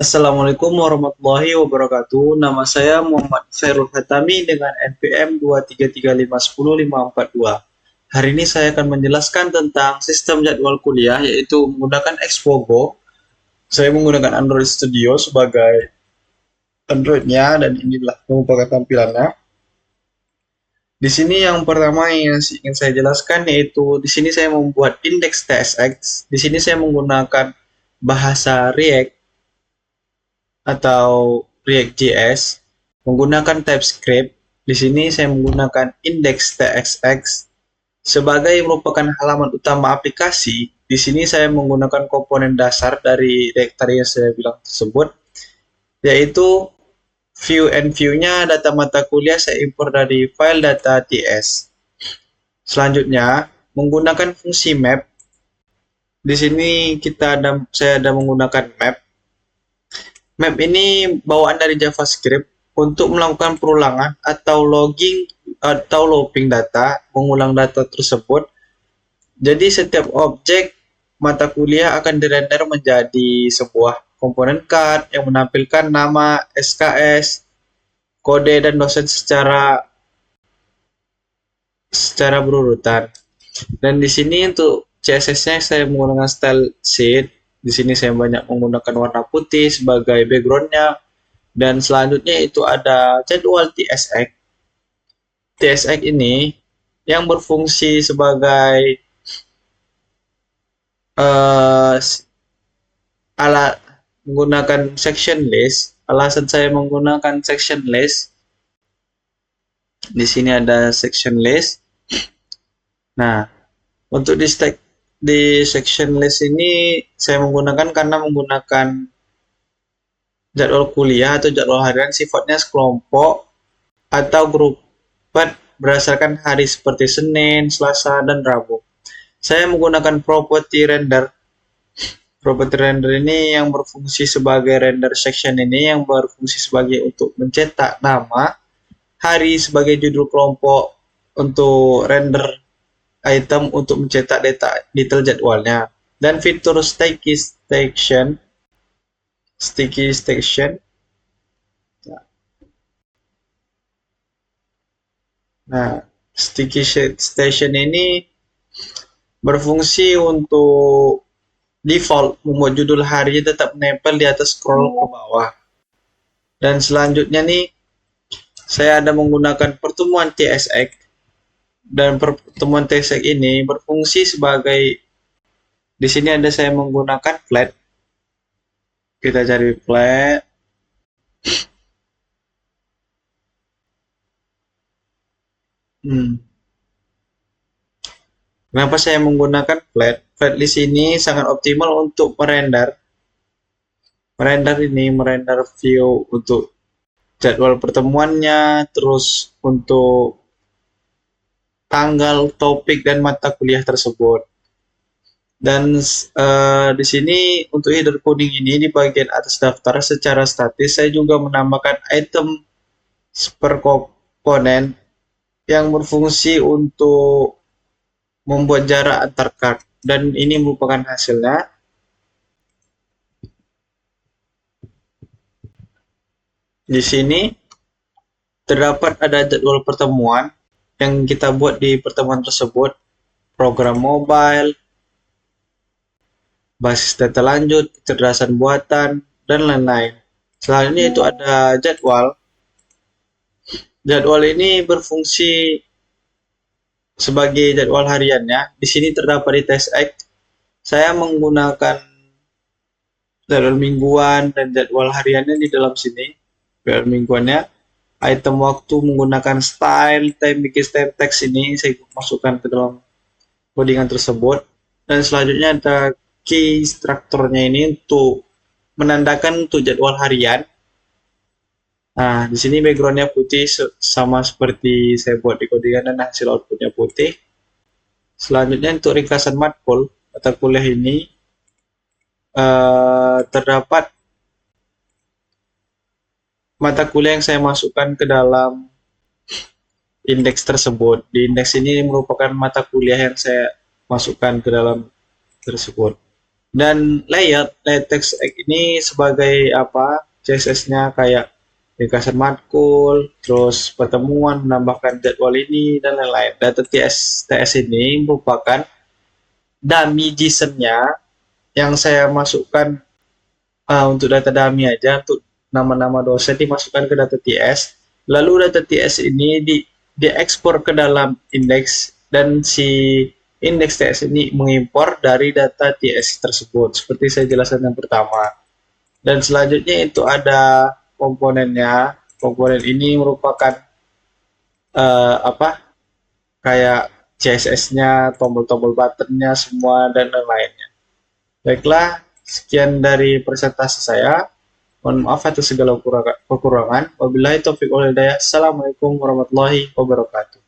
Assalamualaikum warahmatullahi wabarakatuh. Nama saya Muhammad Khairul Hatami dengan NPM 233510542. Hari ini saya akan menjelaskan tentang sistem jadwal kuliah yaitu menggunakan Expogo. Saya menggunakan Android Studio sebagai Android-nya dan inilah merupakan tampilannya. Di sini yang pertama yang ingin saya jelaskan yaitu di sini saya membuat indeks TSX. Di sini saya menggunakan bahasa React atau React.js menggunakan TypeScript. Di sini saya menggunakan index.txx sebagai merupakan halaman utama aplikasi. Di sini saya menggunakan komponen dasar dari directory yang saya bilang tersebut, yaitu view and view-nya data mata kuliah saya impor dari file data.ts. Selanjutnya menggunakan fungsi map. Di sini saya ada menggunakan map. Map ini bawaan dari JavaScript untuk melakukan perulangan atau logging atau looping data, mengulang data tersebut. Jadi setiap objek mata kuliah akan dirender menjadi sebuah komponen card yang menampilkan nama, SKS, kode, dan dosen secara berurutan. Dan di sini untuk CSS-nya saya menggunakan style sheet. Di sini saya banyak menggunakan warna putih sebagai background-nya. Dan selanjutnya itu ada jadwal TSX. TSX ini yang berfungsi sebagai uh, alat menggunakan section list. Alasan saya menggunakan section list, di sini ada section list. Nah, untuk di section list ini saya menggunakan karena menggunakan jadwal kuliah atau jadwal harian sifatnya sekelompok atau grup berdasarkan hari seperti Senin, Selasa, dan Rabu. Saya menggunakan property render. Property render ini yang berfungsi sebagai render section ini yang berfungsi sebagai untuk mencetak nama, hari sebagai judul kelompok, untuk render item untuk mencetak detail jadwalnya, dan fitur sticky station. Nah, sticky station ini berfungsi untuk default membuat judul hari tetap menempel di atas scroll ke bawah. Dan selanjutnya nih saya ada menggunakan pertemuan TSX, dan pertemuan TSX ini berfungsi sebagai, di sini ada saya menggunakan flat. Kita cari flat. Kenapa saya menggunakan flat? Flat list ini sangat optimal untuk merender view untuk jadwal pertemuannya, terus untuk tanggal, topik, dan mata kuliah tersebut. Dan di sini untuk header kuning ini di bagian atas daftar secara statis saya juga menambahkan item per komponen yang berfungsi untuk membuat jarak antar card, dan ini merupakan hasilnya. Di sini terdapat ada jadwal pertemuan yang kita buat di pertemuan tersebut, program mobile, basis data lanjut, kecerdasan buatan, dan lain-lain. Selanjutnya itu ada jadwal. Jadwal ini berfungsi sebagai jadwal hariannya. Di sini terdapat di TSX. Saya menggunakan jadwal mingguan dan jadwal hariannya di dalam sini. Jadwal mingguannya, item waktu menggunakan style, time, bikin time text ini saya masukkan ke dalam codingan tersebut. Dan selanjutnya ada key strukturnya ini untuk menandakan untuk jadwal harian. Nah, di sini backgroundnya putih sama seperti saya buat di codingan dan hasil outputnya putih. Selanjutnya untuk ringkasan matkul mata kuliah ini terdapat mata kuliah yang saya masukkan ke dalam indeks tersebut. Di indeks ini merupakan mata kuliah yang saya masukkan ke dalam tersebut. Dan layout text ini sebagai apa, CSS-nya kayak ringkasan matkul, terus pertemuan, menambahkan jadwal ini, dan lain-lain. Data TS ini merupakan dummy JSON-nya yang saya masukkan untuk data dummy aja, untuk nama-nama dosen dimasukkan ke data TS. Lalu data TS ini diekspor ke dalam indeks, dan si indeks TS ini mengimpor dari data TS tersebut, seperti saya jelaskan yang pertama. Dan selanjutnya itu ada komponennya. Komponen ini merupakan apa, kayak CSS-nya, tombol-tombol button-nya semua, dan lain-lainnya. Baiklah, sekian dari presentasi saya. Mohon maaf atas segala kekurangan. Wabillahi taufiq wal hidayah. Assalamualaikum warahmatullahi wabarakatuh.